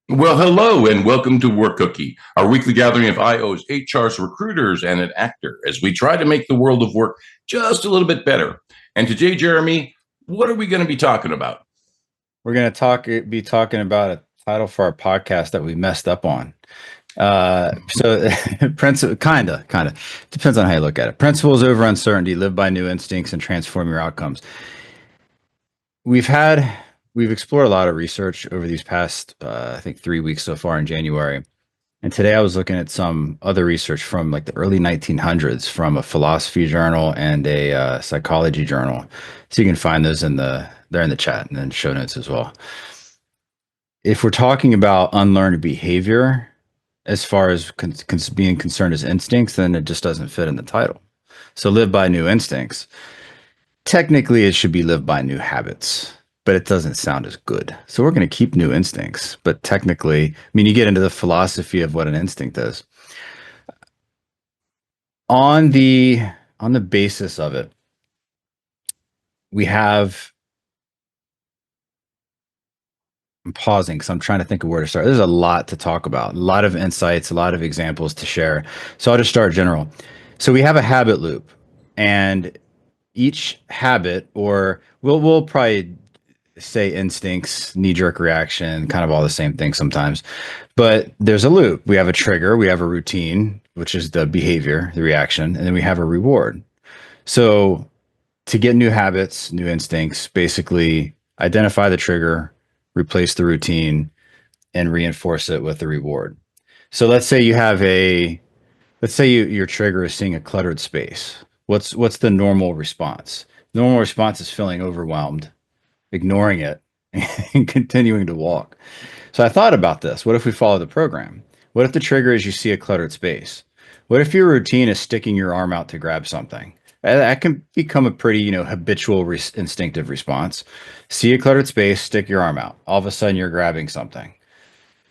Well, hello and welcome to Work Cookie, our weekly gathering of IOs, HRs, recruiters, and an actor as we try to make the world of work just a little bit better. And today, Jeremy, what are we going to be talking about? We're going to be talking about a title for our podcast that we messed up on. So principle, kind of depends on how you look at it. Principles over uncertainty, live by new instincts and transform your outcomes. We've had, we've explored a lot of research over these past, I think 3 weeks so far in January. And today I was looking at some other research from like the early 1900s from a philosophy journal and a psychology journal. So you can find those they're in the chat and then show notes as well. If we're talking about unlearned behavior, as far as being concerned as instincts, then it just doesn't fit in the title. So live by new instincts. Technically, it should be live by new habits, but it doesn't sound as good. So we're going to keep new instincts, but technically, I mean, you get into the philosophy of what an instinct is. On the on the basis of it, we have I'm pausing because I'm trying to think of where to start. There's a lot to talk about, a lot of insights, a lot of examples to share. So I'll just start general. So we have a habit loop, and each habit, or we'll probably say instincts, knee jerk reaction, kind of all the same thing sometimes. But there's a loop. We have a trigger, we have a routine, which is the behavior, the reaction, and then we have a reward. So to get new habits, new instincts, basically identify the trigger, replace the routine, and reinforce it with the reward. So let's say your trigger is seeing a cluttered space. What's the normal response? The normal response is feeling overwhelmed, ignoring it, and continuing to walk. So I thought about this. What if we follow the program? What if the trigger is you see a cluttered space? What if your routine is sticking your arm out to grab something? That can become a pretty, habitual instinctive response. See a cluttered space, stick your arm out. All of a sudden, you're grabbing something.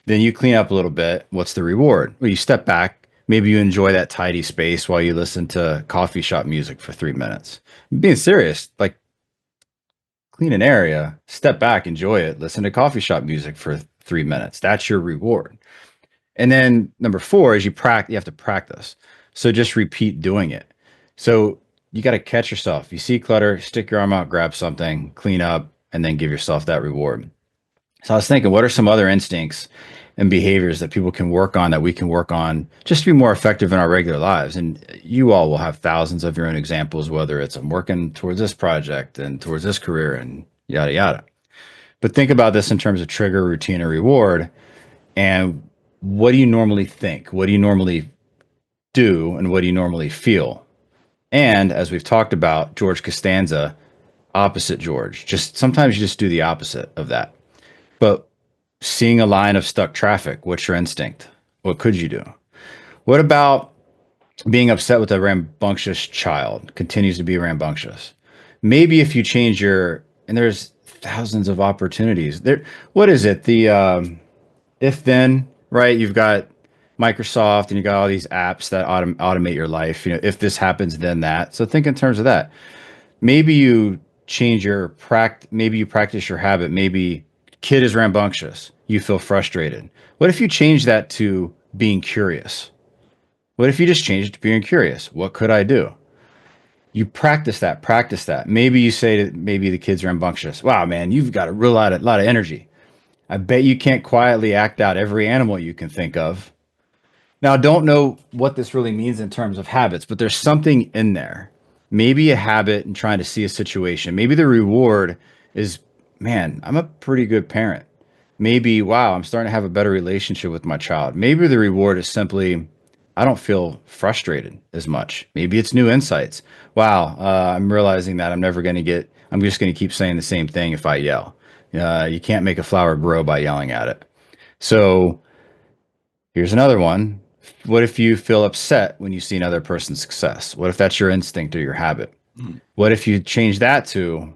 Then you clean up a little bit. What's the reward? Well, you step back. Maybe you enjoy that tidy space while you listen to coffee shop music for 3 minutes. I'm being serious, like clean an area, step back, enjoy it, listen to coffee shop music for 3 minutes. That's your reward. And then number four is you have to practice. So just repeat doing it. So you got to catch yourself. You see clutter, stick your arm out, grab something, clean up, and then give yourself that reward. So I was thinking, what are some other instincts and behaviors that people can work on, that we can work on just to be more effective in our regular lives? And you all will have thousands of your own examples, whether it's I'm working towards this project and towards this career and yada, yada. But think about this in terms of trigger, routine, or reward. And what do you normally think? What do you normally do? And what do you normally feel? And as we've talked about, George Costanza, opposite George. Just sometimes you just do the opposite of that. But seeing a line of stuck traffic, what's your instinct? What could you do? What about being upset with a rambunctious child, continues to be rambunctious? Maybe if you change and there's thousands of opportunities. What is it? The if then, right? You've got Microsoft and you got all these apps that automate your life. If this happens, then that. So think in terms of that. Maybe you maybe you practice your habit. Maybe kid is rambunctious. You feel frustrated. What if you change that to being curious? What if you just change it to being curious? What could I do? You practice that, practice that. Maybe you say to maybe the kid's rambunctious. Wow, man, you've got a lot of energy. I bet you can't quietly act out every animal you can think of. Now, I don't know what this really means in terms of habits, but there's something in there. Maybe a habit in trying to see a situation. Maybe the reward is, man, I'm a pretty good parent. Maybe, wow, I'm starting to have a better relationship with my child. Maybe the reward is simply, I don't feel frustrated as much. Maybe it's new insights. Wow, I'm realizing that I'm just going to keep saying the same thing if I yell. You can't make a flower grow by yelling at it. So here's another one. What if you feel upset when you see another person's success? What if that's your instinct or your habit? Hmm. What if you change that to,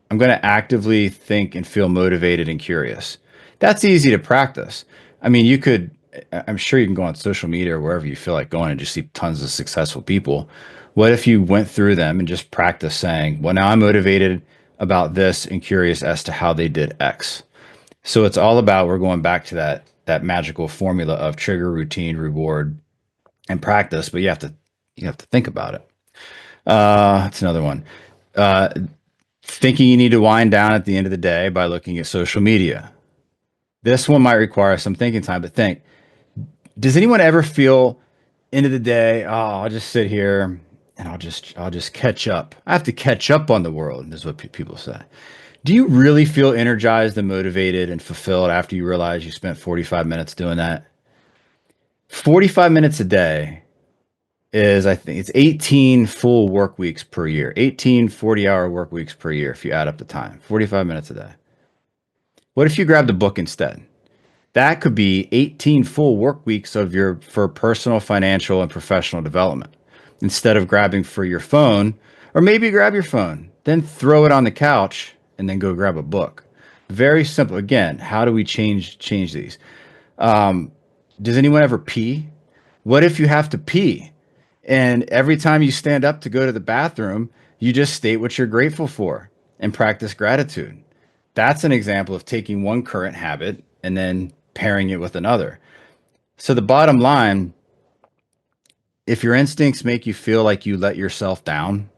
I'm going to actively think and feel motivated and curious? That's easy to practice. I mean, I'm sure you can go on social media or wherever you feel like going and just see tons of successful people. What if you went through them and just practice saying, well, now I'm motivated about this and curious as to how they did X? So it's all about, we're going back to that that magical formula of trigger, routine, reward, and practice, but you have to think about it. That's another one. Uh, Thinking you need to wind down at the end of the day by looking at social media. This one might require some thinking time, but think, does anyone ever feel end of the day, oh, I'll just sit here and I'll just catch up. I have to catch up on the world, is what people say. Do you really feel energized and motivated and fulfilled after you realize you spent 45 minutes doing that? 45 minutes a day is, I think it's 18 full work weeks per year, 18 40-hour work weeks per year if you add up the time, 45 minutes a day. What if you grabbed a book instead? That could be 18 full work weeks of your for personal, financial, and professional development. Instead of grabbing for your phone, or maybe grab your phone, then throw it on the couch and then go grab a book. Very simple. Again, how do we change these? Does anyone ever pee? What if you have to pee? And every time you stand up to go to the bathroom, you just state what you're grateful for and practice gratitude. That's an example of taking one current habit and then pairing it with another. So the bottom line, if your instincts make you feel like you let yourself down,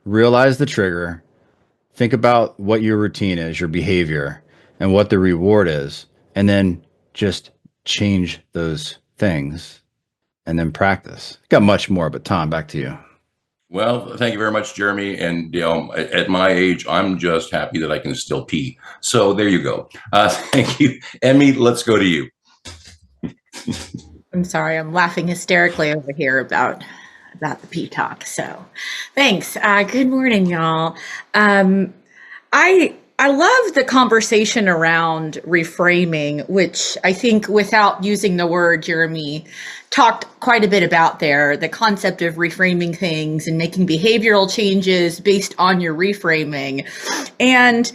realize the trigger, think about what your routine is, your behavior, and what the reward is, and then just change those things and then practice. Got much more, but Tom, back to you. Well, thank you very much, Jeremy. And at my age, I'm just happy that I can still pee. So there you go. Thank you, Emmy. Let's go to you. I'm sorry, I'm laughing hysterically over here about the pee talk. So, thanks. Good morning, y'all. I love the conversation around reframing, which I think, without using the word, Jeremy talked quite a bit about there, the concept of reframing things and making behavioral changes based on your reframing. And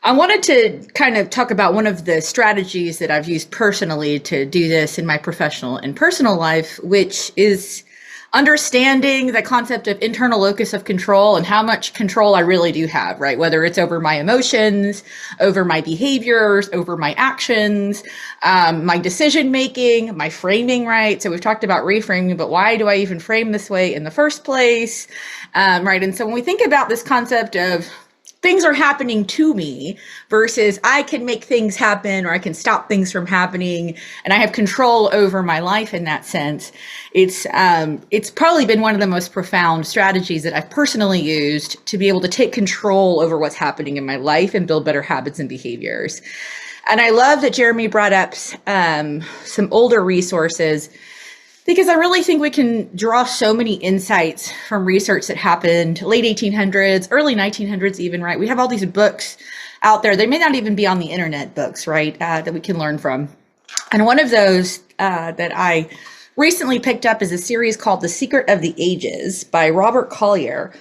I wanted to kind of talk about one of the strategies that I've used personally to do this in my professional and personal life, which is understanding the concept of internal locus of control and how much control I really do have, right? Whether it's over my emotions, over my behaviors, over my actions, my decision making, my framing, right? So we've talked about reframing, but why do I even frame this way in the first place? Right. And so when we think about this concept of things are happening to me versus I can make things happen or I can stop things from happening and I have control over my life in that sense. It's probably been one of the most profound strategies that I've personally used to be able to take control over what's happening in my life and build better habits and behaviors. And I love that Jeremy brought up some older resources, because I really think we can draw so many insights from research that happened late 1800s, early 1900s even, right? We have all these books out there. They may not even be on the internet, books, right, that we can learn from. And one of those that I recently picked up is a series called The Secret of the Ages by Robert Collier.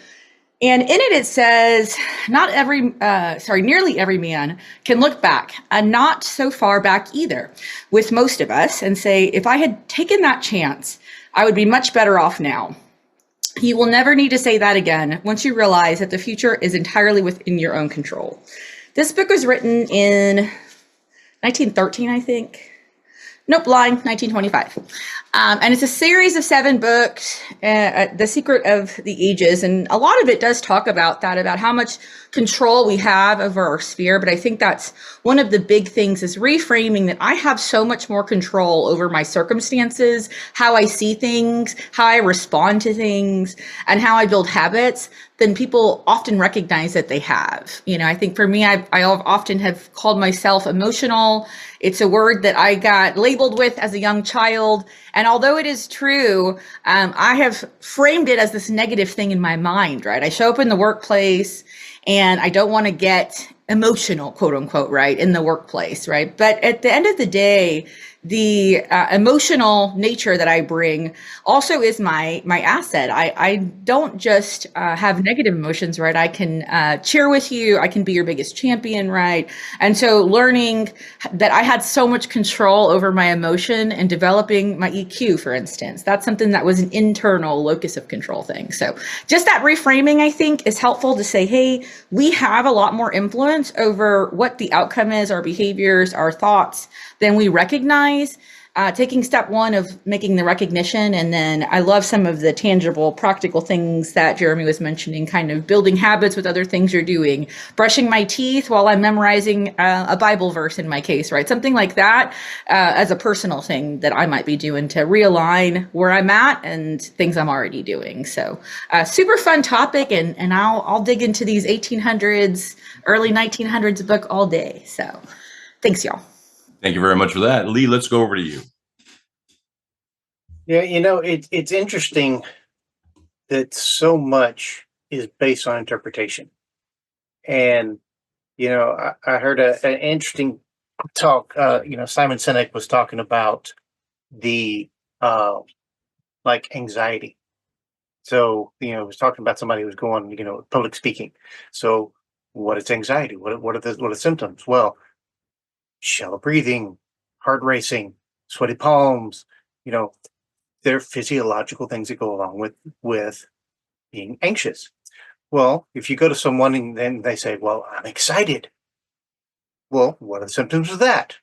And in it says, nearly every man can look back, and not so far back either, with most of us, and say, if I had taken that chance, I would be much better off now. You will never need to say that again once you realize that the future is entirely within your own control. This book was written in 1913, I think. Nope, lying, 1925. And it's a series of 7 books, The Secret of the Ages. And a lot of it does talk about that, about how much control we have over our sphere. But I think that's one of the big things, is reframing that I have so much more control over my circumstances, how I see things, how I respond to things, and how I build habits than people often recognize that they have. You know, I think for me, I often have called myself emotional. It's a word that I got labeled with as a young child. And although it is true, I have framed it as this negative thing in my mind, right? I show up in the workplace and I don't want to get emotional, quote unquote, right, in the workplace, right? But at the end of the day, the emotional nature that I bring also is my asset. I don't just have negative emotions, right? I can cheer with you. I can be your biggest champion, right? And so learning that I had so much control over my emotion and developing my EQ, for instance, that's something that was an internal locus of control thing. So just that reframing, I think, is helpful to say, hey, we have a lot more influence influence over what the outcome is, our behaviors, our thoughts, than we recognize. Taking step one of making the recognition, and then I love some of the tangible, practical things that Jeremy was mentioning, kind of building habits with other things you're doing, brushing my teeth while I'm memorizing a Bible verse in my case, right? Something like that as a personal thing that I might be doing to realign where I'm at and things I'm already doing. So super fun topic, and I'll dig into these 1800s, early 1900s book all day. So thanks, y'all. Thank you very much for that. Lee, let's go over to you. Yeah, it's interesting that so much is based on interpretation. And, I heard an interesting talk. Simon Sinek was talking about the anxiety. So, he was talking about somebody who was going, public speaking. So what is anxiety? What are the symptoms? Well, shallow breathing, heart racing, sweaty palms, they're physiological things that go along with being anxious. Well, if you go to someone and then they say, well, I'm excited. Well, what are the symptoms of that?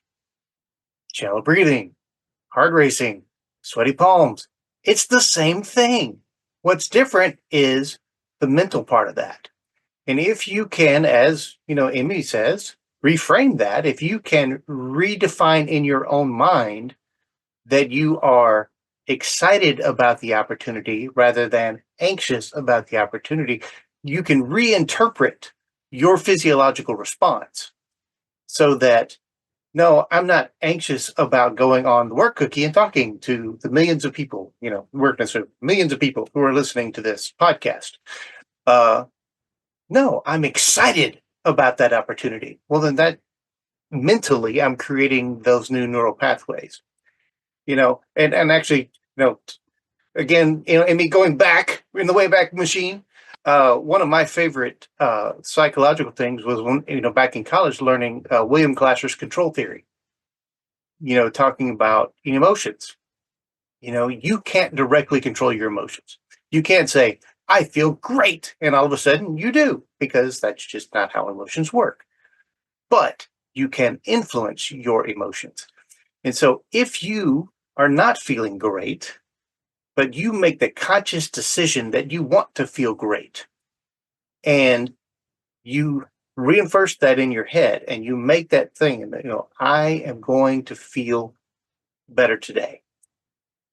Shallow breathing, heart racing, sweaty palms. It's the same thing. What's different is the mental part of that. And if you can, as Emmy says, reframe that, if you can redefine in your own mind that you are excited about the opportunity rather than anxious about the opportunity, you can reinterpret your physiological response so that, no, I'm not anxious about going on the work cookie and talking to the millions of people, millions of people who are listening to this podcast. No, I'm excited about that opportunity. Well, then that mentally, I'm creating those new neural pathways, and actually, again, and me going back in the Wayback Machine, one of my favorite psychological things was when, back in college, learning William Glasser's control theory, talking about emotions. You can't directly control your emotions. You can't say, I feel great, and all of a sudden you do, because that's just not how emotions work. But you can influence your emotions. And so if you are not feeling great, but you make the conscious decision that you want to feel great, and you reinforce that in your head, and you make that thing, and I am going to feel better today.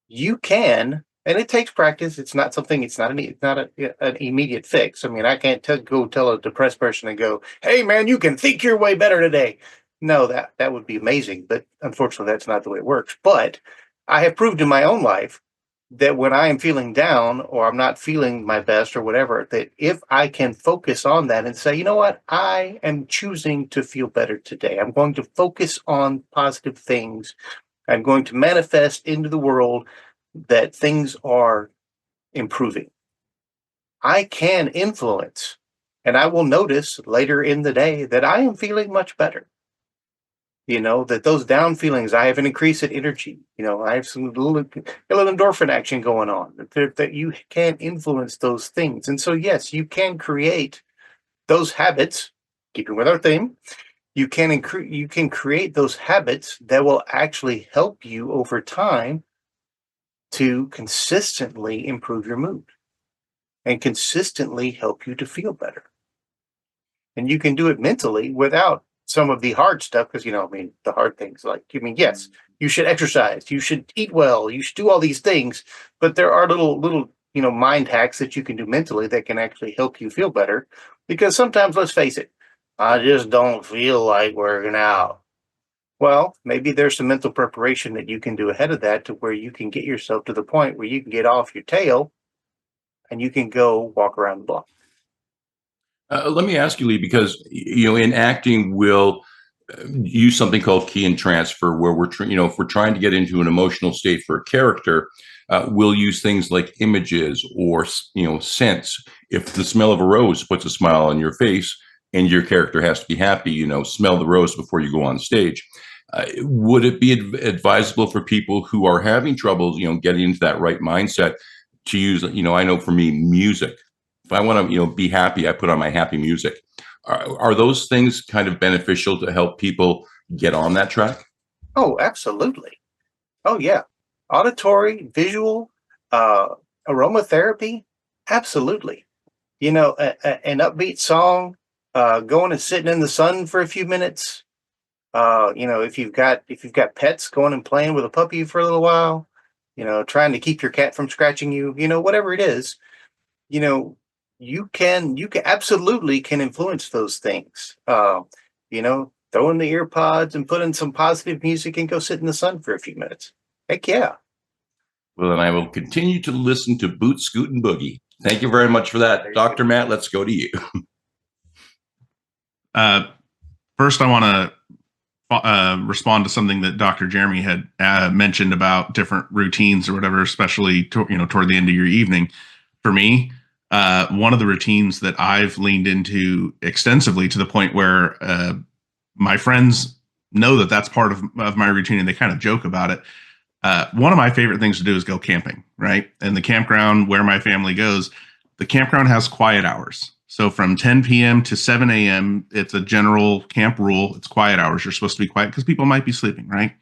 You can, and it takes practice. It's not an immediate fix. I mean, I can't go tell a depressed person and go, hey man, you can think your way better today. No, that would be amazing, but unfortunately that's not the way it works. But I have proved in my own life that when I am feeling down or I'm not feeling my best or whatever, that if I can focus on that and say, you know what, I am choosing to feel better today. I'm going to focus on positive things. I'm going to manifest into the world that things are improving. I can influence, and I will notice later in the day that I am feeling much better. That those down feelings, I have an increase in energy. I have some little endorphin action going on, that you can influence those things. And so, yes, you can create those habits, keeping with our theme. You can create those habits that will actually help you over time to consistently improve your mood and consistently help you to feel better. And you can do it mentally without some of the hard stuff, because, the hard things yes, you should exercise, you should eat well, you should do all these things, but there are little, mind hacks that you can do mentally that can actually help you feel better. Because sometimes, let's face it, I just don't feel like working out. Well, maybe there's some mental preparation that you can do ahead of that to where you can get yourself to the point where you can get off your tail and you can go walk around the block. Let me ask you, Lee, because in acting, we'll use something called key and transfer, where if we're trying to get into an emotional state for a character, we'll use things like images or scents. If the smell of a rose puts a smile on your face, and your character has to be happy, smell the rose before you go on stage. Would it be advisable for people who are having trouble, getting into that right mindset to use, I know for me, music. If I want to, be happy, I put on my happy music. Are those things kind of beneficial to help people get on that track? Oh, absolutely. Oh, yeah. Auditory, visual, aromatherapy. Absolutely. An upbeat song, going and sitting in the sun for a few minutes. If you've got pets, going and playing with a puppy for a little while. Trying to keep your cat from scratching you. Whatever it is. You know, you can absolutely can influence those things. Throw in the ear pods and put in some positive music and go sit in the sun for a few minutes. Heck yeah. Well, then I will continue to listen to Boot, Scoot, and Boogie. Thank you very much for that. Dr. Matt, let's go to you. First, I want to respond to something that Dr. Jeremy had mentioned about different routines or whatever, especially toward the end of your evening. For me, one of the routines that I've leaned into extensively to the point where my friends know that that's part of my routine and they kind of joke about it. One of my favorite things to do is go camping, right? And the campground where my family goes, the campground has quiet hours. So from 10 p.m. to 7 a.m., it's a general camp rule. It's quiet hours. You're supposed to be quiet because people might be sleeping, right?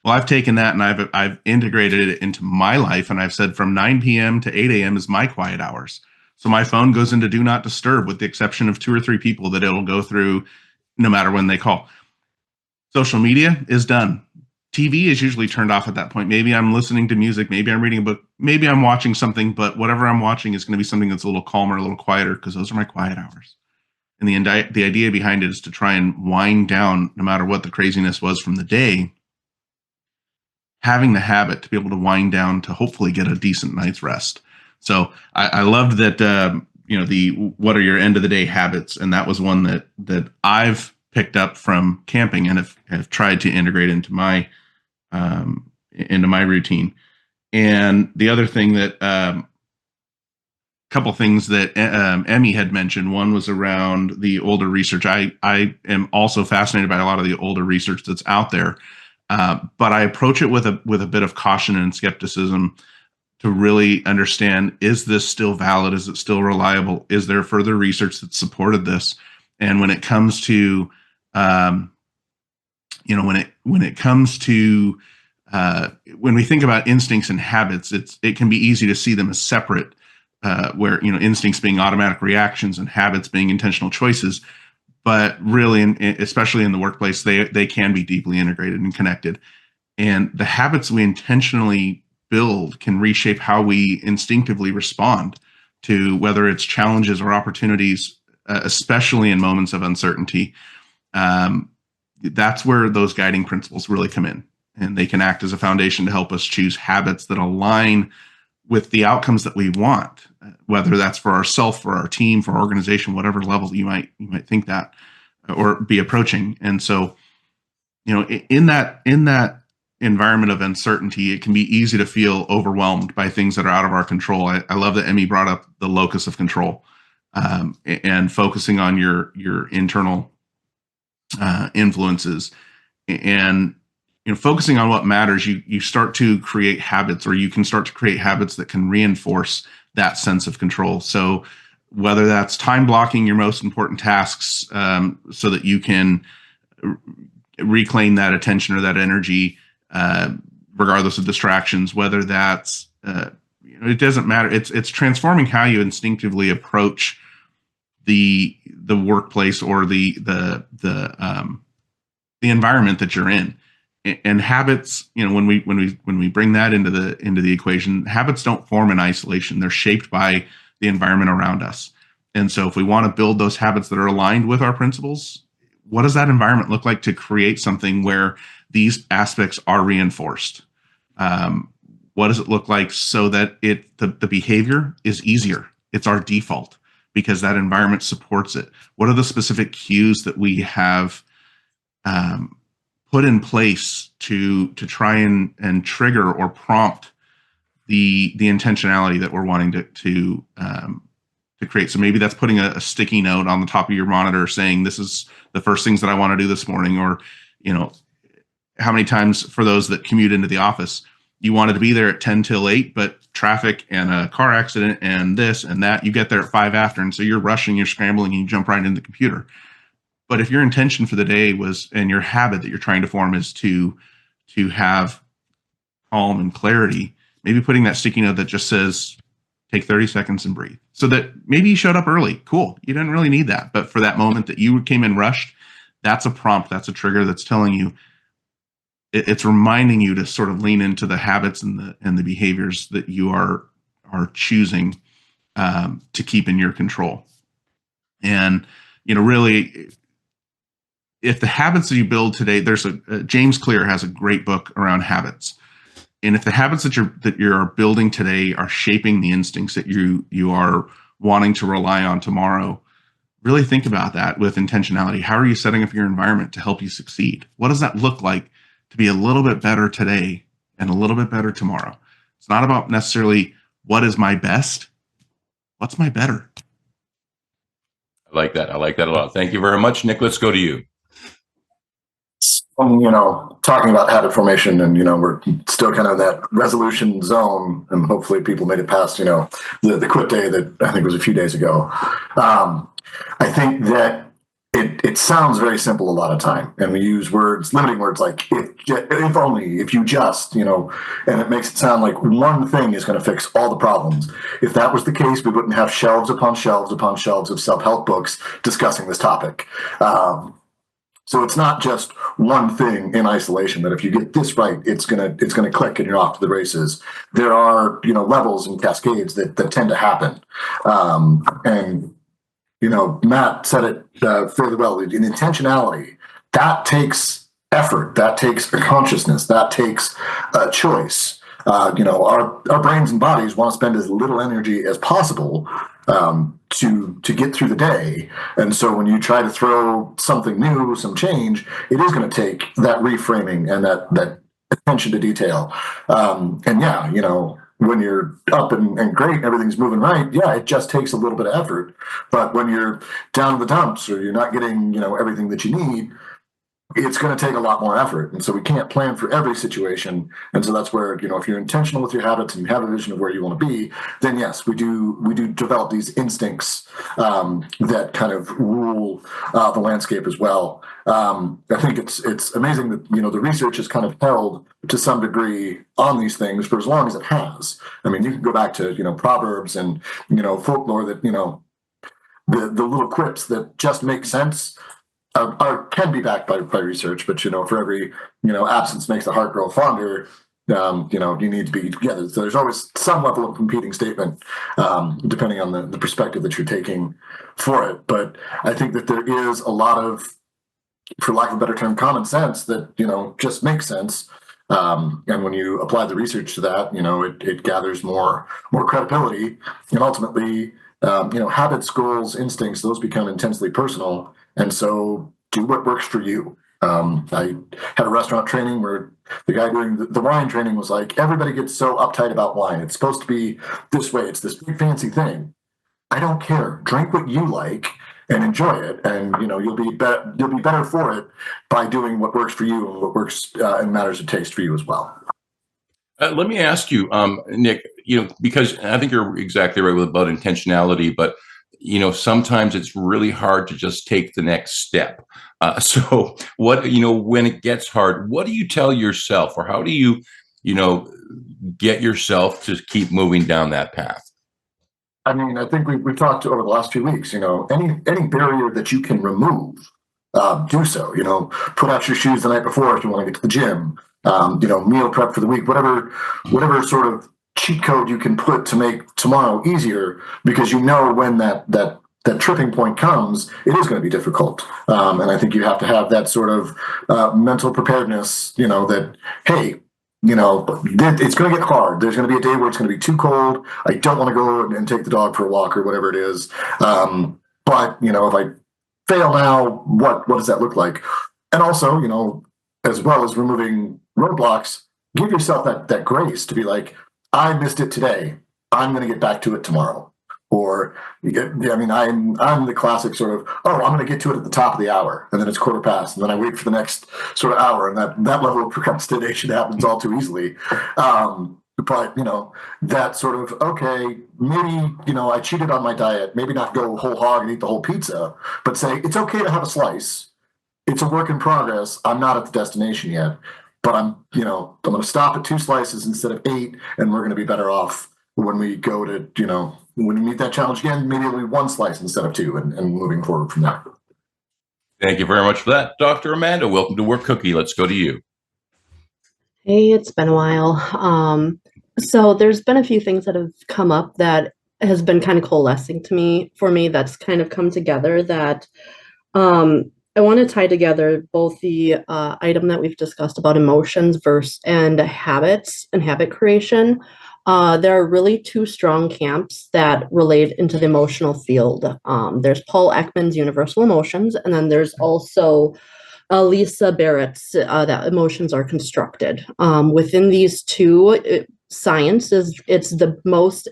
Well, I've taken that and I've integrated it into my life, and I've said from 9 p.m. to 8 a.m. is my quiet hours. So my phone goes into do not disturb, with the exception of 2 or 3 people that it'll go through no matter when they call. Social media is done. TV is usually turned off at that point. Maybe I'm listening to music, maybe I'm reading a book, maybe I'm watching something, but whatever I'm watching is going to be something that's a little calmer, a little quieter, because those are my quiet hours. And the idea behind it is to try and wind down, no matter what the craziness was from the day, having the habit to be able to wind down to hopefully get a decent night's rest. So I loved that, the what are your end of the day habits? And that was one that I've picked up from camping and have tried to integrate into my routine. And the other thing that couple things that Emmy had mentioned. One was around the older research. I am also fascinated by a lot of the older research that's out there, but I approach it with a bit of caution and skepticism to really understand: is this still valid? Is it still reliable? Is there further research that supported this? And when it comes to when we think about instincts and habits, it can be easy to see them as separate. Where instincts being automatic reactions and habits being intentional choices, but really, especially in the workplace, they can be deeply integrated and connected. And the habits we intentionally build can reshape how we instinctively respond to whether it's challenges or opportunities, especially in moments of uncertainty. That's where those guiding principles really come in, and they can act as a foundation to help us choose habits that align with the outcomes that we want, whether that's for ourselves, for our team, for our organization, whatever level you might think that or be approaching. And so, in that environment of uncertainty, it can be easy to feel overwhelmed by things that are out of our control. I love that Emmy brought up the locus of control, and focusing on your internal influences, and focusing on what matters. You start to create habits, or you can start to create habits that can reinforce that sense of control. So whether that's time blocking your most important tasks, so that you can reclaim that attention or that energy, regardless of distractions, whether that's it doesn't matter. It's transforming how you instinctively approach the workplace or the environment that you're in. And habits, when we bring that into the equation, habits don't form in isolation. They're shaped by the environment around us. And so if we want to build those habits that are aligned with our principles, what does that environment look like to create something where these aspects are reinforced? What does it look like so that the behavior is easier? It's our default because that environment supports it. What are the specific cues that we have put in place to try and trigger or prompt the intentionality that we're wanting to create? So maybe that's putting a sticky note on the top of your monitor saying, this is the first things that I want to do this morning. Or, how many times for those that commute into the office, you wanted to be there at 10 till 8, but traffic and a car accident and this and that, you get there at 5 after. And so you're rushing, you're scrambling, and you jump right into the computer. But if your intention for the day was, and your habit that you're trying to form is to have calm and clarity, maybe putting that sticky note that just says, take 30 seconds and breathe. So that maybe you showed up early. Cool. You didn't really need that. But for that moment that you came in rushed, that's a prompt. That's a trigger that's telling you, it's reminding you to sort of lean into the habits and the behaviors that you are choosing to keep in your control. And, really, if the habits that you build today, there's James Clear has a great book around habits. And if the habits that you're building today are shaping the instincts that you are wanting to rely on tomorrow, really think about that with intentionality. How are you setting up your environment to help you succeed? What does that look like to be a little bit better today and a little bit better tomorrow? It's not about necessarily what is my best. What's my better? I like that. I like that a lot. Thank you very much, Nick. Let's go to you. Talking about habit formation, and we're still kind of in that resolution zone, and hopefully people made it past the quit day that I think was a few days ago. I think that it sounds very simple a lot of time, and we use limiting words like if only, if you just, and it makes it sound like one thing is going to fix all the problems. If that was the case, we wouldn't have shelves upon shelves upon shelves of self-help books discussing this topic. So it's not just one thing in isolation that if you get this right, it's gonna click and you're off to the races. There are levels and cascades that tend to happen, and Matt said it fairly well. In intentionality, that takes effort, that takes a consciousness, that takes a choice. Our brains and bodies want to spend as little energy as possible to get through the day. And so when you try to throw something new, some change, it is going to take that reframing and that attention to detail. When you're up and great and everything's moving right, it just takes a little bit of effort. But when you're down in the dumps or you're not getting, everything that you need, it's going to take a lot more effort. And so we can't plan for every situation. And so that's where, if you're intentional with your habits and you have a vision of where you want to be, then yes, we do develop these instincts that kind of rule the landscape as well. I think it's amazing that, the research has kind of held to some degree on these things for as long as it has. I mean, you can go back to, Proverbs and, folklore that, the little quips that just make sense can be backed by research, but for every absence makes the heart grow fonder. You need to be together. So there's always some level of competing statement, depending on the perspective that you're taking for it. But I think that there is a lot of, for lack of a better term, common sense that just makes sense. And when you apply the research to that, it gathers more credibility, and ultimately, habits, goals, instincts, those become intensely personal. And so do what works for you. I had a restaurant training where the guy doing the wine training was like, everybody gets so uptight about wine. It's supposed to be this way. It's this big fancy thing. I don't care. Drink what you like and enjoy it. And, you'll be better for it by doing what works for you and what works and matters of taste for you as well. Let me ask you, Nick, because I think you're exactly right about intentionality, but sometimes it's really hard to just take the next step. So what, when it gets hard, what do you tell yourself, or how do you, get yourself to keep moving down that path? I mean, I think we've talked over the last few weeks, any barrier that you can remove, do so, put out your shoes the night before if you want to get to the gym, meal prep for the week, whatever sort of cheat code you can put to make tomorrow easier, because when that tripping point comes, it is going to be difficult. And I think you have to have that sort of mental preparedness, that, hey, it's going to get hard. There's going to be a day where it's going to be too cold. I don't want to go and take the dog for a walk or whatever it is. But, if I fail now, what does that look like? And also, as well as removing roadblocks, give yourself that grace to be like, I missed it today. I'm going to get back to it tomorrow. Or, I'm the classic sort of, I'm going to get to it at the top of the hour, and then it's 1:15, and then I wait for the next sort of hour, and that level of procrastination happens all too easily. but that sort of, okay, maybe I cheated on my diet, maybe not go whole hog and eat the whole pizza, but say it's okay to have a slice. It's a work in progress. I'm not at the destination yet, but I'm going to stop at 2 slices instead of 8, and we're going to be better off when we go to when we meet that challenge again. Maybe it'll be 1 slice instead of 2, and moving forward from there. Thank you very much for that, Dr. Amanda. Welcome to Work Cookie. Let's go to you. Hey, it's been a while. So there's been a few things that have come up that has been kind of coalescing for me that's kind of come together that I want to tie together both the item that we've discussed about emotions and habits and habit creation. There are really 2 strong camps that relate into the emotional field. There's Paul Ekman's Universal Emotions, and then there's also Lisa Barrett's that emotions are constructed. Within these 2, science it's the most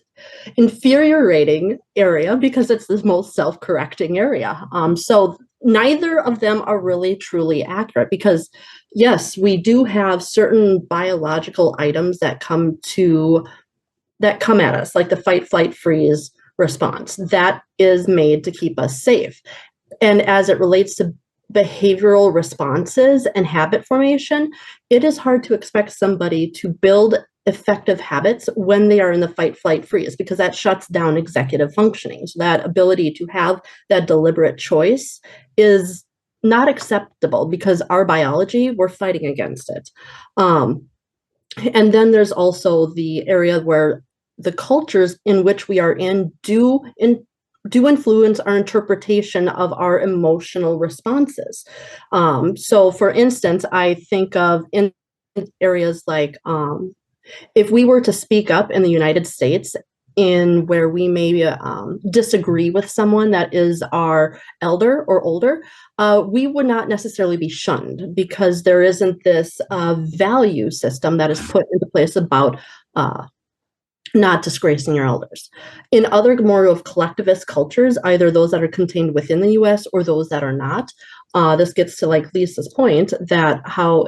infuriating area because it's the most self-correcting area. So neither of them are really truly accurate because yes, we do have certain biological items that come at us, like the fight, flight, freeze response that is made to keep us safe. And as it relates to behavioral responses and habit formation, it is hard to expect somebody to build effective habits when they are in the fight, flight, freeze, because that shuts down executive functioning. So that ability to have that deliberate choice is not acceptable because our biology, we're fighting against it. And then there's also the area where the cultures in which we are in do influence our interpretation of our emotional responses. So for instance, I think of in areas like if we were to speak up in the United States in where we may disagree with someone that is our elder or older, we would not necessarily be shunned because there isn't this value system that is put into place about not disgracing your elders. In other more of collectivist cultures, either those that are contained within the US or those that are not, this gets to like Lisa's point that how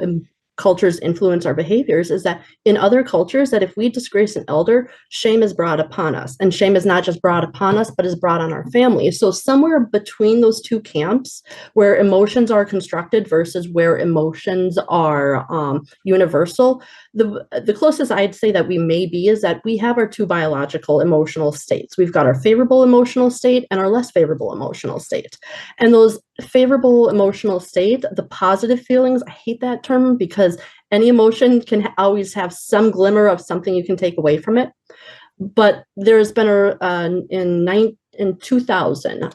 cultures influence our behaviors is that in other cultures that if we disgrace an elder, shame is brought upon us. And shame is not just brought upon us, but is brought on our family. So somewhere between those 2 camps where emotions are constructed versus where emotions are universal, the closest I'd say that we may be is that we have our 2 biological emotional states. We've got our favorable emotional state and our less favorable emotional state. And those favorable emotional state, the positive feelings, I hate that term because any emotion can always have some glimmer of something you can take away from it. But there's been in 2000,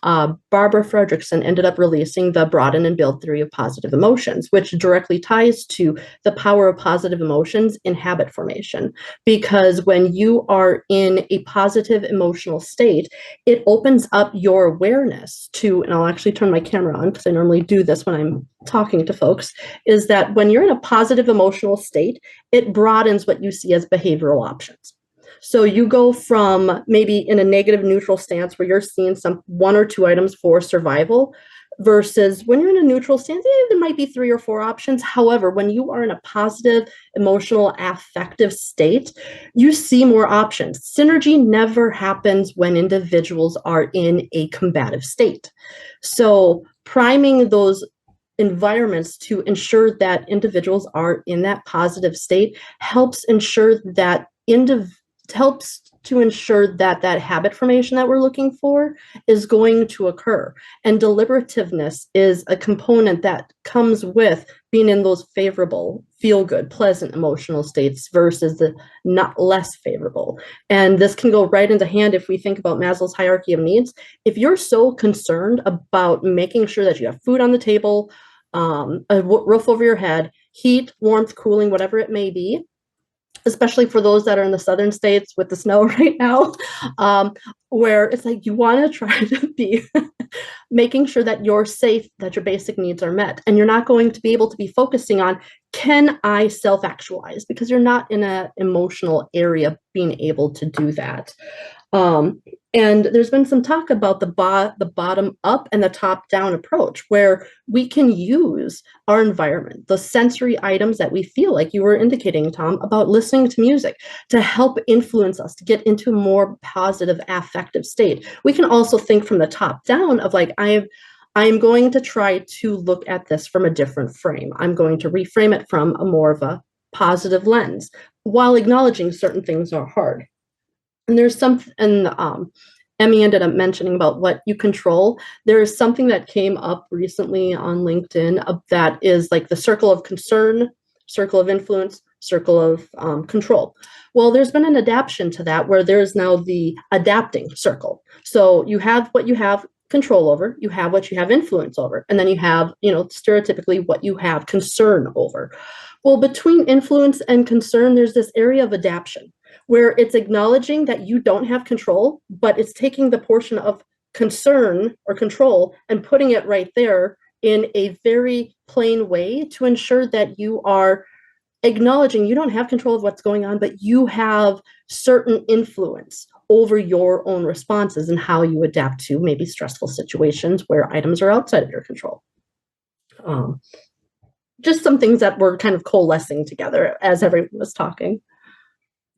Barbara Fredrickson ended up releasing the Broaden and Build theory of positive emotions, which directly ties to the power of positive emotions in habit formation. Because when you are in a positive emotional state, it opens up your awareness to, and I'll actually turn my camera on because I normally do this when I'm talking to folks, is that when you're in a positive emotional state, it broadens what you see as behavioral options. So you go from maybe in a negative neutral stance where you're seeing 1 or 2 items for survival versus when you're in a neutral stance, there might be 3 or 4 options. However, when you are in a positive, emotional, affective state, you see more options. Synergy never happens when individuals are in a combative state. So priming those environments to ensure that individuals are in that positive state helps ensure that that habit formation that we're looking for is going to occur. And deliberativeness is a component that comes with being in those favorable, feel-good, pleasant emotional states versus the not less favorable. And this can go right into hand if we think about Maslow's hierarchy of needs. If you're so concerned about making sure that you have food on the table, a roof over your head, heat, warmth, cooling, whatever it may be, especially for those that are in the southern states with the snow right now, where it's like you want to try to be making sure that you're safe, that your basic needs are met. And you're not going to be able to be focusing on, can I self-actualize? Because you're not in an emotional area being able to do that. And there's been some talk about the bottom up and the top down approach, where we can use our environment, the sensory items that we feel, like you were indicating, Tom, about listening to music, to help influence us to get into a more positive affective state. We can also think from the top down of like, I'm going to try to look at this from a different frame. I'm going to reframe it from a more of a positive lens, while acknowledging certain things are hard. And there's something, and Emmy ended up mentioning about what you control. There is something that came up recently on LinkedIn that is like the circle of concern, circle of influence, circle of control. Well, there's been an adaptation to that where there's now the adapting circle. So you have what you have control over, you have what you have influence over, and then you have, stereotypically what you have concern over. Well, between influence and concern, there's this area of adaptation, where it's acknowledging that you don't have control, but it's taking the portion of concern or control and putting it right there in a very plain way to ensure that you are acknowledging you don't have control of what's going on, but you have certain influence over your own responses and how you adapt to maybe stressful situations where items are outside of your control. Just some things that were kind of coalescing together as everyone was talking.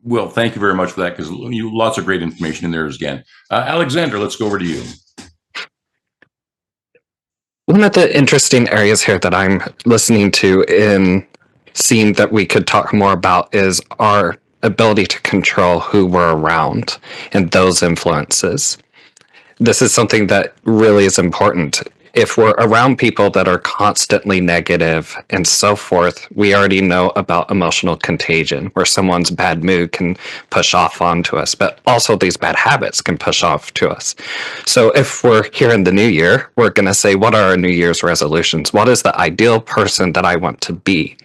Well, thank you very much for that, because lots of great information in there again. Alexander, let's go over to you. One of the interesting areas here that I'm listening to in seeing that we could talk more about is our ability to control who we're around and those influences. This is something that really is important. If we're around people that are constantly negative and so forth, we already know about emotional contagion, where someone's bad mood can push off onto us, but also these bad habits can push off to us. So if we're here in the new year, we're going to say, what are our New Year's resolutions? What is the ideal person that I want to be?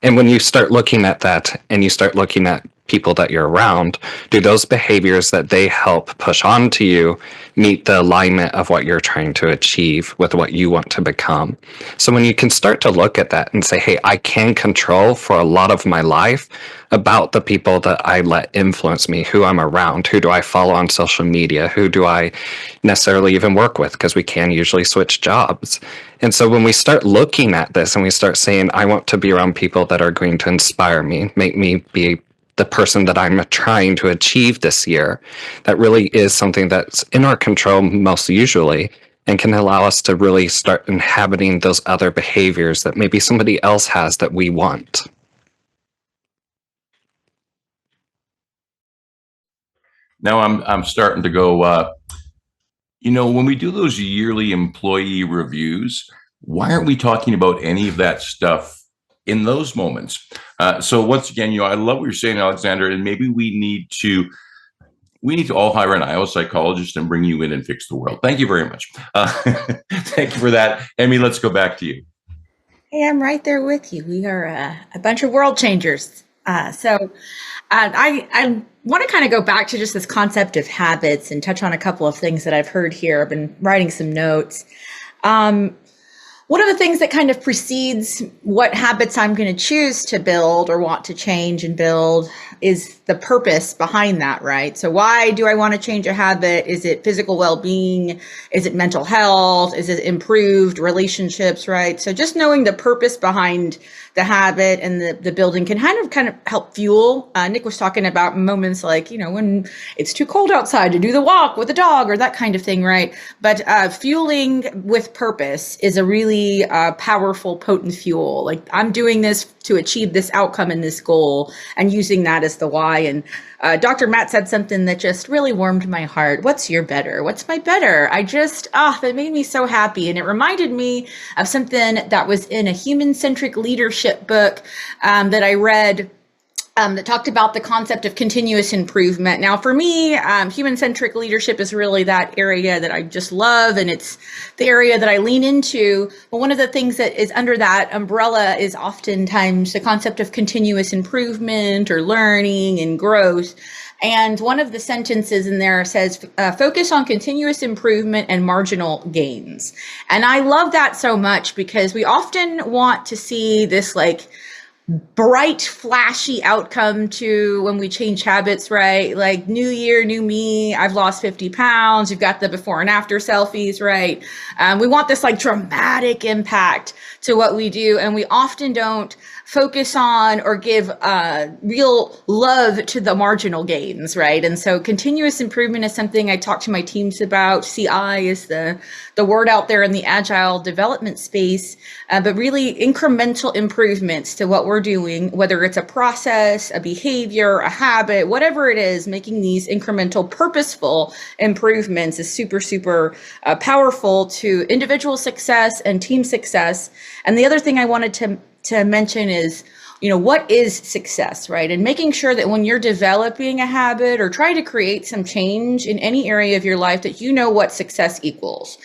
And when you start looking at that and you start looking at people that you're around, do those behaviors that they help push on to you meet the alignment of what you're trying to achieve with what you want to become? So when you can start to look at that and say, hey, I can control for a lot of my life about the people that I let influence me, who I'm around, who do I follow on social media, who do I necessarily even work with, because we can usually switch jobs. And so when we start looking at this and we start saying, I want to be around people that are going to inspire me, make me be the person that I'm trying to achieve this year, that really is something that's in our control most usually, and can allow us to really start inhabiting those other behaviors that maybe somebody else has that we want. Now I'm starting to go, when we do those yearly employee reviews, why aren't we talking about any of that stuff in those moments? So once again, I love what you're saying, Alexander, and maybe we need to all hire an IO psychologist and bring you in and fix the world. Thank you very much. Thank you for that. Emmy, let's go back to you. Hey, I'm right there with you. We are a bunch of world changers. So I want to kind of go back to just this concept of habits and touch on a couple of things that I've heard here. I've been writing some notes. One of the things that kind of precedes what habits I'm going to choose to build or want to change and build is the purpose behind that, right? So why do I want to change a habit? Is it physical well-being? Is it mental health? Is it improved relationships, right? So just knowing the purpose behind the habit and the building can kind of help fuel. Nick was talking about moments like, when it's too cold outside to do the walk with the dog or that kind of thing, right? But fueling with purpose is a really powerful, potent fuel. Like, I'm doing this to achieve this outcome and this goal, and using that as the why. And Dr. Matt said something that just really warmed my heart. What's your better? What's my better? That made me so happy. And it reminded me of something that was in a human-centric leadership book that I read that talked about the concept of continuous improvement. Now, for me, human-centric leadership is really that area that I just love, and it's the area that I lean into. But one of the things that is under that umbrella is oftentimes the concept of continuous improvement or learning and growth. And one of the sentences in there says, focus on continuous improvement and marginal gains. And I love that so much, because we often want to see this bright, flashy outcome to when we change habits, right? Like new year, new me, I've lost 50 pounds. You've got the before and after selfies, right? We want this like dramatic impact to what we do. And we often don't focus on or give real love to the marginal gains, right? And so continuous improvement is something I talk to my teams about. CI is the word out there in the agile development space, but really incremental improvements to what we're doing, whether it's a process, a behavior, a habit, whatever it is, making these incremental, purposeful improvements is super, super powerful to individual success and team success. And the other thing I wanted to mention is, what is success, right? And making sure that when you're developing a habit or trying to create some change in any area of your life, that you know what success equals.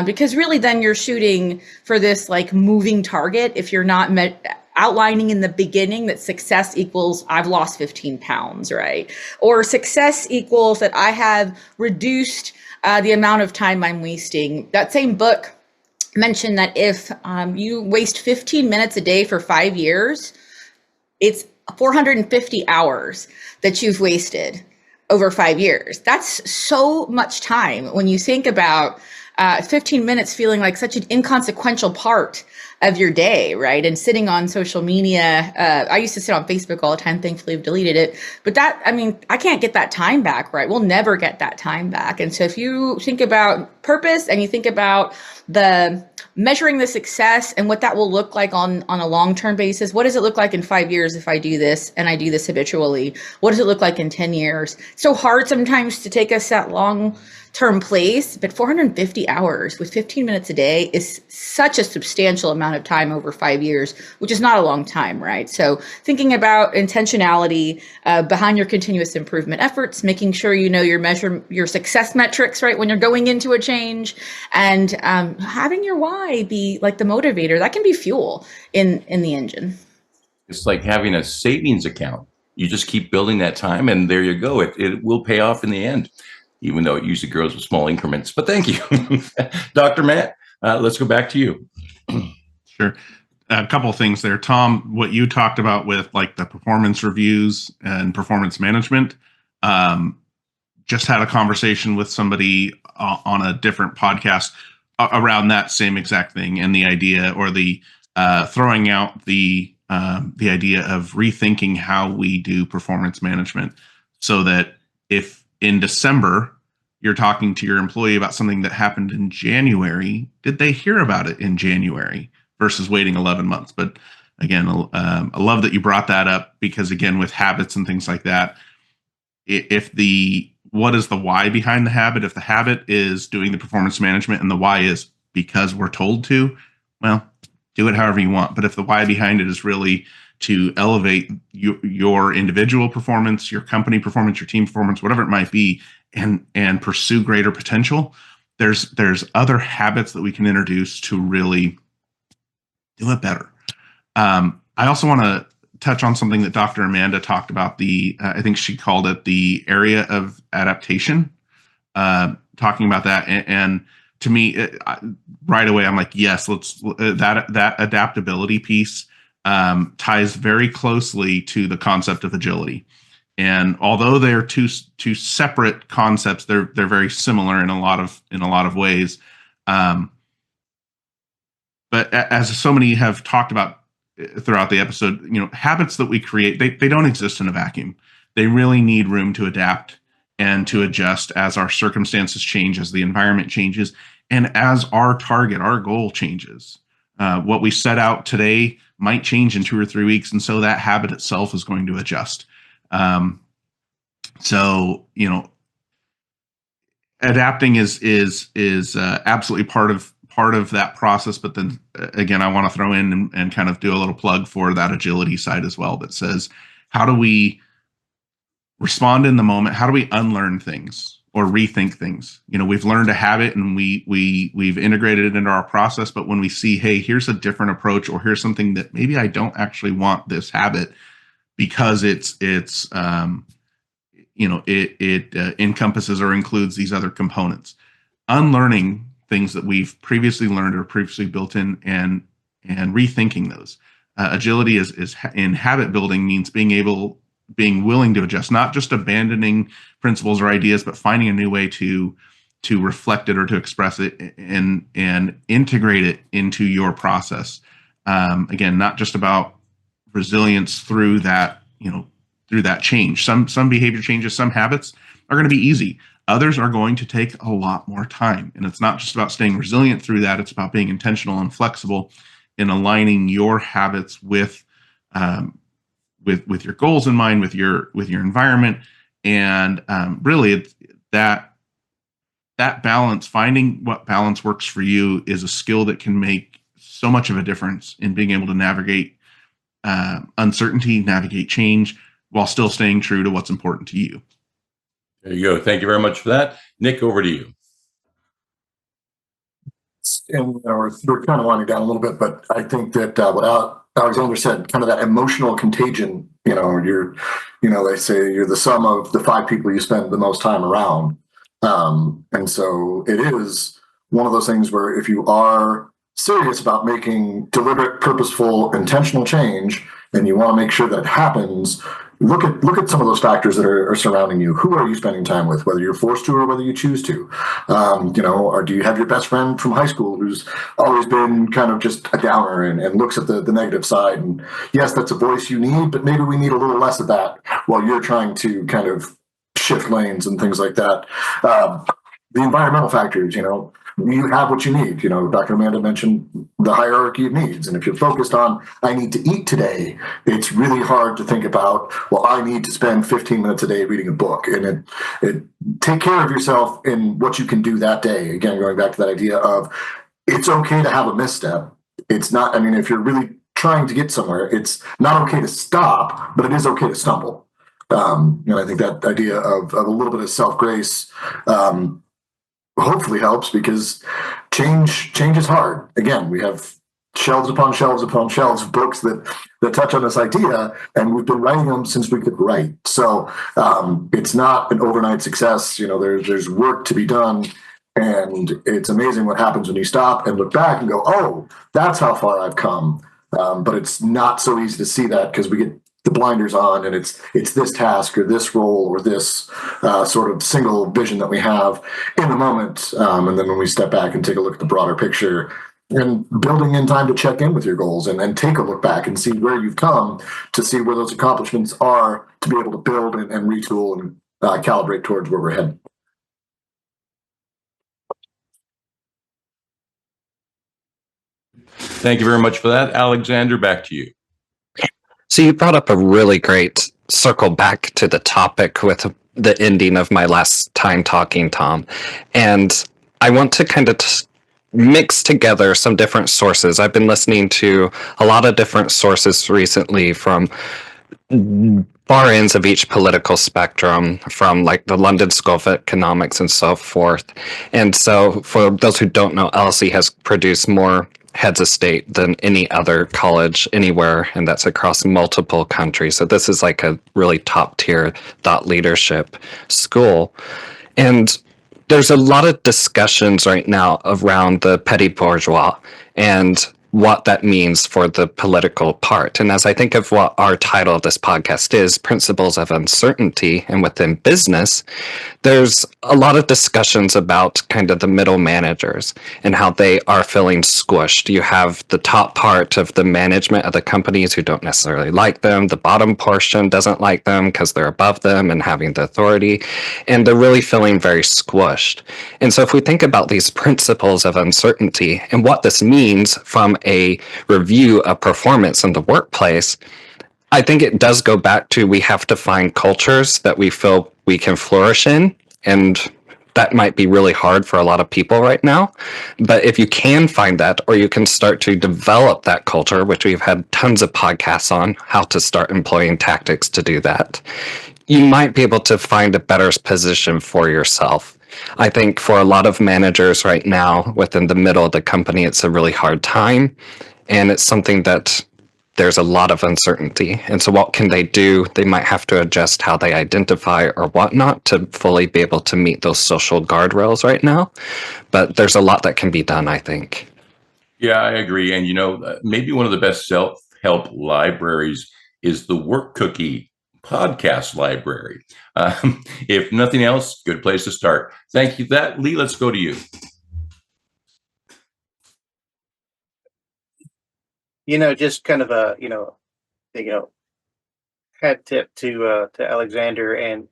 Because really then you're shooting for this like moving target if you're not outlining in the beginning that success equals I've lost 15 pounds, right? Or success equals that I have reduced the amount of time I'm wasting. That same book mentioned that if you waste 15 minutes a day for 5 years, it's 450 hours that you've wasted over 5 years. That's so much time when you think about 15 minutes feeling like such an inconsequential part of your day, right? And sitting on social media. I used to sit on Facebook all the time. Thankfully, I've deleted it. But I can't get that time back, right? We'll never get that time back. And so if you think about purpose and you think about the measuring the success and what that will look like on a long-term basis, what does it look like in 5 years if I do this and I do this habitually? What does it look like in 10 years? It's so hard sometimes to take us that long-term place, but 450 hours with 15 minutes a day is such a substantial amount of time over 5 years, which is not a long time, right? So thinking about intentionality behind your continuous improvement efforts, making sure you know your success metrics, right, when you're going into a change, and having your why be like the motivator. That can be fuel in the engine. It's like having a savings account. You just keep building that time, and there you go. It will pay off in the end, even though it usually grows with small increments. But thank you. Dr. Matt, let's go back to you. Sure. A couple of things there. Tom, what you talked about with like the performance reviews and performance management, just had a conversation with somebody on a different podcast around that same exact thing, and the idea, or the throwing out the idea of rethinking how we do performance management, so that if in December you're talking to your employee about something that happened in January, did they hear about it in January versus waiting 11 months? But again, I love that you brought that up, because again, with habits and things like that, what is the why behind the habit? If the habit is doing the performance management and the why is because we're told to, well, do it however you want. But if the why behind it is really to elevate your individual performance, your company performance, your team performance, whatever it might be, and pursue greater potential, there's other habits that we can introduce to really do it better. I also want to touch on something that Dr. Amanda talked about, I think she called it the area of adaptation, talking about that. And to me, right away, I'm like, yes, that adaptability piece ties very closely to the concept of agility. And although they're two separate concepts, they're very similar in a lot of ways. But as so many have talked about throughout the episode, habits that we create, they don't exist in a vacuum. They really need room to adapt and to adjust as our circumstances change, as the environment changes, and as our goal changes. What we set out today might change in 2 or 3 weeks, and so that habit itself is going to adjust. Adapting is absolutely part of that process. But then again, I want to throw in and kind of do a little plug for that agility side as well, that says, how do we respond in the moment? How do we unlearn things or rethink things? We've learned a habit and we've integrated it into our process, but when we see, hey, here's a different approach, or here's something that maybe I don't actually want this habit because it encompasses or includes these other components. Unlearning things that we've previously learned or previously built in, and rethinking those. agility is in habit building means being willing to adjust, not just abandoning principles or ideas, but finding a new way to reflect it or to express it and integrate it into your process. Again, not just about resilience through that, through that change. Some behavior changes, some habits are going to be easy. Others are going to take a lot more time. And it's not just about staying resilient through that. It's about being intentional and flexible in aligning your habits with your goals in mind, with your environment. And really it's that balance, finding what balance works for you, is a skill that can make so much of a difference in being able to navigate uncertainty, navigate change, while still staying true to what's important to you. There you go. Thank you very much for that. Nick, over to you. And we're kind of winding down a little bit, but I think that what Alexander said, kind of that emotional contagion, they say you're the sum of the 5 people you spend the most time around. And so it is one of those things where if you are serious about making deliberate, purposeful, intentional change, and you want to make sure that it happens, look at some of those factors that are surrounding you. Who are you spending time with, whether you're forced to or whether you choose to? Or do you have your best friend from high school who's always been kind of just a downer and looks at the negative side? And yes, that's a voice you need, but maybe we need a little less of that while you're trying to kind of shift lanes and things like that. The environmental factors, you have what you need. Dr. Amanda mentioned the hierarchy of needs. And if you're focused on, I need to eat today, it's really hard to think about, well, I need to spend 15 minutes a day reading a book. And it take care of yourself in what you can do that day. Again, going back to that idea of it's okay to have a misstep. It's not, if you're really trying to get somewhere, it's not okay to stop, but it is okay to stumble. I think that idea of a little bit of self-grace, hopefully helps, because change is hard. Again, we have shelves upon shelves upon shelves of books that touch on this idea, and we've been writing them since we could write. So it's not an overnight success. There's work to be done, and it's amazing what happens when you stop and look back and go, oh, that's how far I've come. But it's not so easy to see that because we get the blinders on, and it's this task or this role or this sort of single vision that we have in the moment. And then when we step back and take a look at the broader picture and building in time to check in with your goals and take a look back and see where you've come, to see where those accomplishments are, to be able to build and retool and calibrate towards where we're heading. Thank you very much for that. Alexander, back to you. So you brought up a really great circle back to the topic with the ending of my last time talking, Tom. And I want to kind of mix together some different sources. I've been listening to a lot of different sources recently from far ends of each political spectrum, from like the London School of Economics and so forth. And so for those who don't know, LSE has produced more heads of state than any other college anywhere, and that's across multiple countries. So this is like a really top tier thought leadership school. And there's a lot of discussions right now around the petty bourgeois and what that means for the political part. And as I think of what our title of this podcast is, Principles of Uncertainty, and within business, there's a lot of discussions about kind of the middle managers and how they are feeling squished. You have the top part of the management of the companies who don't necessarily like them. The bottom portion doesn't like them because they're above them and having the authority, and they're really feeling very squished. And so if we think about these principles of uncertainty and what this means from a review of performance in the workplace, I think it does go back to, we have to find cultures that we feel we can flourish in. And that might be really hard for a lot of people right now. But if you can find that, or you can start to develop that culture, which we've had tons of podcasts on how to start employing tactics to do that, you might be able to find a better position for yourself. I think for a lot of managers right now within the middle of the company, it's a really hard time, and it's something that there's a lot of uncertainty. And so what can they do? They might have to adjust how they identify or whatnot to fully be able to meet those social guardrails right now. But there's a lot that can be done, I think. Yeah, I agree. And, maybe one of the best self-help libraries is the Work Cookie podcast library. If nothing else, good place to start. Thank you for that. Lee, let's go to you. Just kind of a, hat tip to Alexander and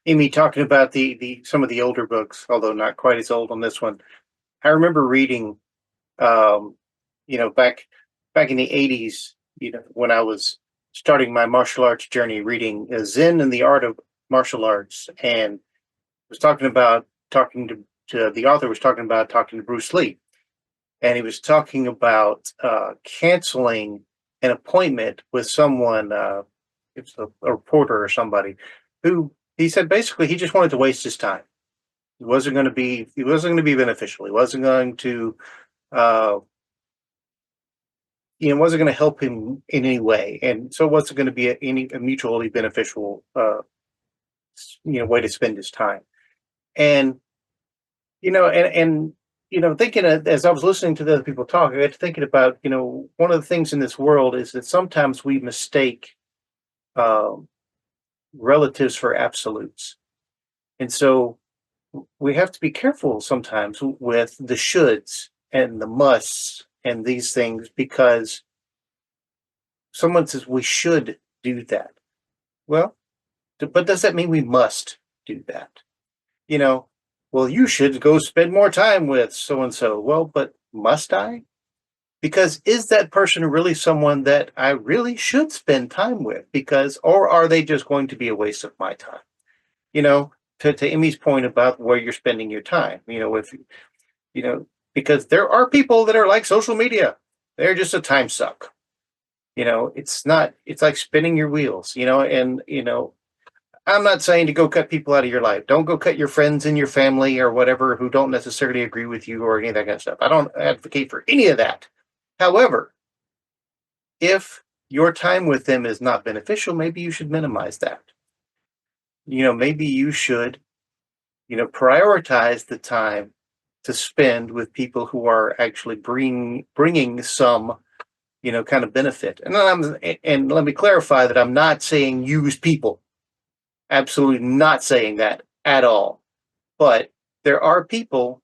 Amy talking about the some of the older books, although not quite as old on this one. I remember reading, um, back in the 80s, when I was starting my martial arts journey, reading Zen and the Art of Martial Arts, and was talking to the author was talking to Bruce Lee, and he was talking about canceling an appointment with someone. It's a reporter or somebody who he said basically he just wanted to waste his time. He wasn't going to be beneficial. He wasn't going to uh, wasn't going to help him in any way, and so it wasn't going to be a mutually beneficial way to spend his time. And thinking as I was listening to the other people talk, I got to thinking about one of the things in this world is that sometimes we mistake um, relatives for absolutes, and so we have to be careful sometimes with the shoulds and the musts and these things, because someone says we should do that. Well, but does that mean we must do that? Well, you should go spend more time with so and so. Well, but must I? Because is that person really someone that I really should spend time with? Or are they just going to be a waste of my time? To Emmy's point about where you're spending your time, because there are people that are like social media. They're just a time suck. It's like spinning your wheels, I'm not saying to go cut people out of your life. Don't go cut your friends and your family or whatever who don't necessarily agree with you or any of that kind of stuff. I don't advocate for any of that. However, if your time with them is not beneficial, maybe you should minimize that. Maybe you should, prioritize the time to spend with people who are actually bringing some, kind of benefit. And let me clarify that I'm not saying use people. Absolutely not saying that at all. But there are people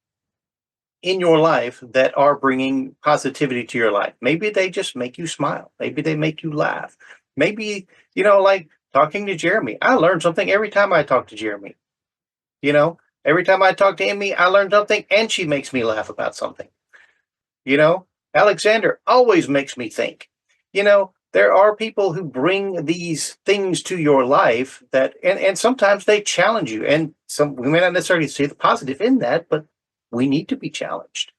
in your life that are bringing positivity to your life. Maybe they just make you smile. Maybe they make you laugh. Maybe, like talking to Jeremy. I learn something every time I talk to Jeremy. Every time I talk to Emmy, I learn something and she makes me laugh about something. Alexander always makes me think. There are people who bring these things to your life and sometimes they challenge you. And we may not necessarily see the positive in that, but we need to be challenged.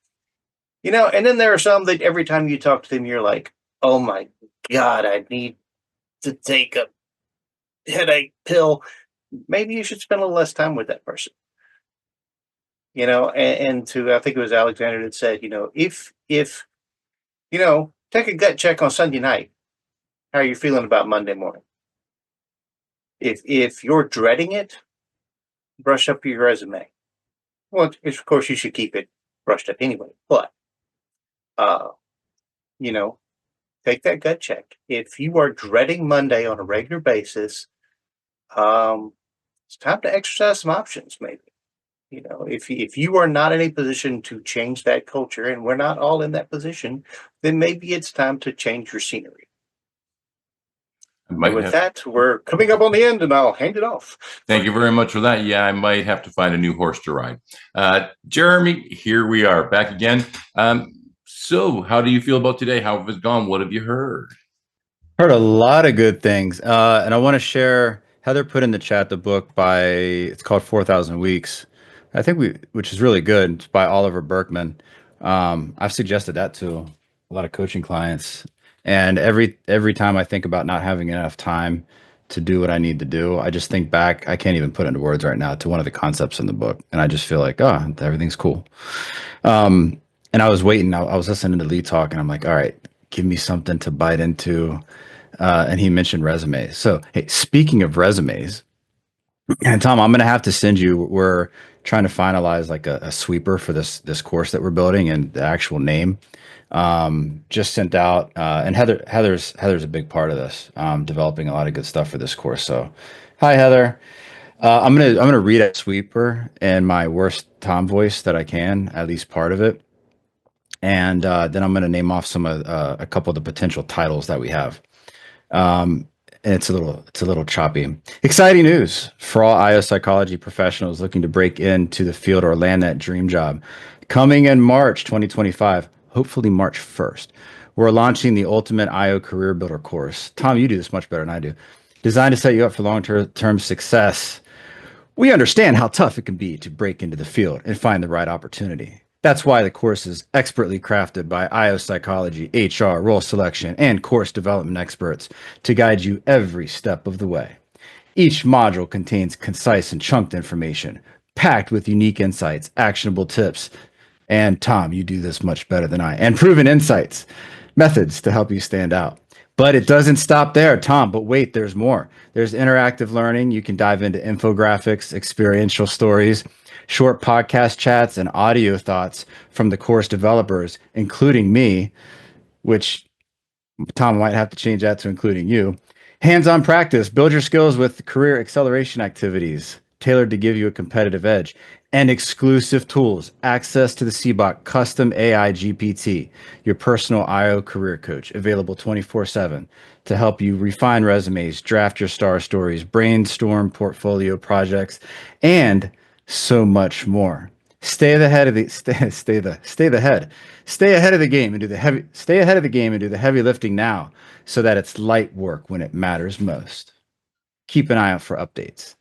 And then there are some that every time you talk to them, you're like, oh my God, I need to take a headache pill. Maybe you should spend a little less time with that person. And I think it was Alexander that said, if take a gut check on Sunday night. How are you feeling about Monday morning? If you're dreading it, brush up your resume. Well, of course you should keep it brushed up anyway, but take that gut check. If you are dreading Monday on a regular basis, it's time to exercise some options, maybe. If you are not in a position to change that culture, and we're not all in that position, then maybe it's time to change your scenery. With that, we're coming up on the end, and I'll hand it off. Thank you very much for that. Yeah, I might have to find a new horse to ride. Jeremy, here we are back again. So how do you feel about today? How have it gone? What have you heard? Heard a lot of good things. And I want to share, Heather put in the chat the book it's called 4,000 Weeks. I think which is really good. It's by Oliver Berkman. I've suggested that to a lot of coaching clients. And every time I think about not having enough time to do what I need to do, I just think back, I can't even put into words right now, to one of the concepts in the book. And I just feel like, everything's cool. And I was waiting, I was listening to Lee talk, and I'm like, all right, give me something to bite into. And he mentioned resumes. So, hey, speaking of resumes, and Tom, I'm going to have to send you, we're trying to finalize like a sweeper for this course that we're building, and the actual name. just sent out, and Heather's a big part of this, developing a lot of good stuff for this course. So, hi Heather. I'm gonna read a sweeper in my worst Tom voice that I can, at least part of it, and then I'm gonna name off a couple of the potential titles that we have. And it's a little choppy. Exciting news for all IO psychology professionals looking to break into the field or land that dream job. Coming in March 2025, hopefully March 1st, we're launching the Ultimate IO Career Builder course. Tom, you do this much better than I do. Designed to set you up for long-term success. We understand how tough it can be to break into the field and find the right opportunity. That's why the course is expertly crafted by IO psychology, HR, role selection, and course development experts to guide you every step of the way. Each module contains concise and chunked information, packed with unique insights, actionable tips, and Tom, you do this much better than I, and proven insights, methods to help you stand out. But it doesn't stop there, Tom. But wait, there's more. There's interactive learning. You can dive into infographics, experiential stories, short podcast chats, and audio thoughts from the course developers, including me, which Tom might have to change that to including you. Hands-on practice. Build your skills with career acceleration activities tailored to give you a competitive edge, and exclusive tools, access to the CBOC custom AI GPT, your personal IO career coach, available 24/7 to help you refine resumes, draft your star stories, brainstorm portfolio projects, and so much more. Stay ahead of the game and do the heavy lifting now so that it's light work when it matters most. Keep an eye out for updates.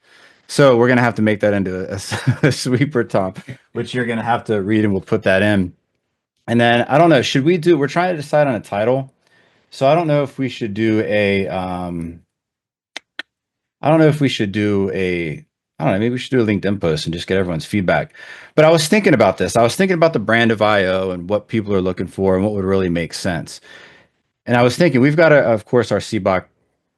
So we're going to have to make that into a sweeper, Tom, which you're going to have to read, and we'll put that in. And then I don't know, we're trying to decide on a title. So I don't know if we should do maybe we should do a LinkedIn post and just get everyone's feedback. But I was thinking about this. I was thinking about the brand of IO and what people are looking for and what would really make sense. And I was thinking, we've got, of course, our CBOC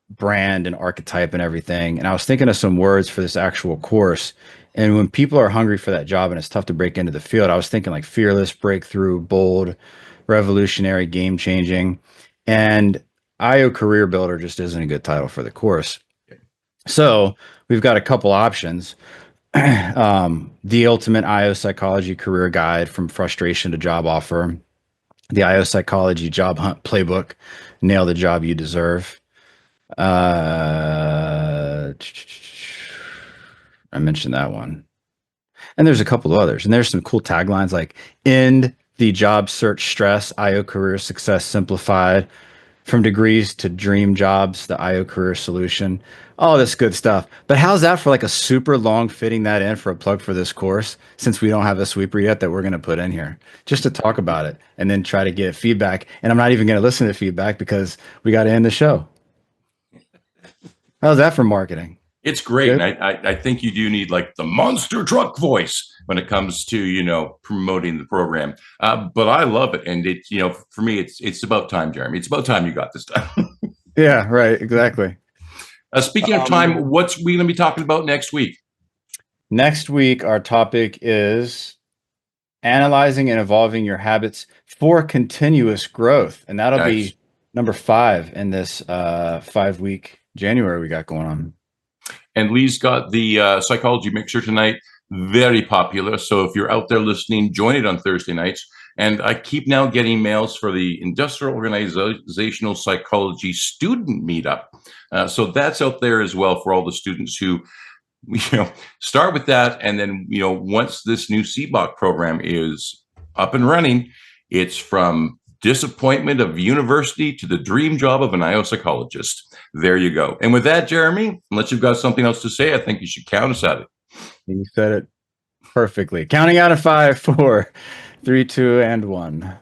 brand and archetype and everything. And I was thinking of some words for this actual course. And when people are hungry for that job and it's tough to break into the field, I was thinking like fearless, breakthrough, bold, revolutionary, game changing. And IO Career Builder just isn't a good title for the course. So we've got a couple options. The Ultimate IO Psychology Career Guide from Frustration to Job Offer. The IO Psychology Job Hunt Playbook. Nail the Job You Deserve. I mentioned that one. And there's a couple of others. And there's some cool taglines like End the Job Search Stress, IO Career Success Simplified, From Degrees to Dream Jobs, the IO Career Solution, all this good stuff. But how's that for like a super long fitting that in for a plug for this course, since we don't have a sweeper yet that we're going to put in here just to talk about it and then try to get feedback. And I'm not even going to listen to feedback because we got to end the show. How's that for marketing? It's great. And I think you do need like the monster truck voice when it comes to, promoting the program. But I love it. And it, for me, it's about time, Jeremy. It's about time you got this done. Yeah, right. Exactly. Speaking of time, what's we going to be talking about next week? Next week, our topic is analyzing and evolving your habits for continuous growth. And that'll be number 5 in this 5-week January we got going on. And Lee's got the Psychology Mixer tonight. Very popular. So if you're out there listening, join it on Thursday nights. And I keep now getting mails for the Industrial Organizational Psychology Student Meetup. So that's out there as well for all the students who, start with that. And then, once this new CBOC program is up and running, it's from disappointment of university to the dream job of an IO psychologist. There you go. And with that, Jeremy, unless you've got something else to say, I think you should count us at it. You said it perfectly. Counting out of 5, 4, 3, 2, and 1.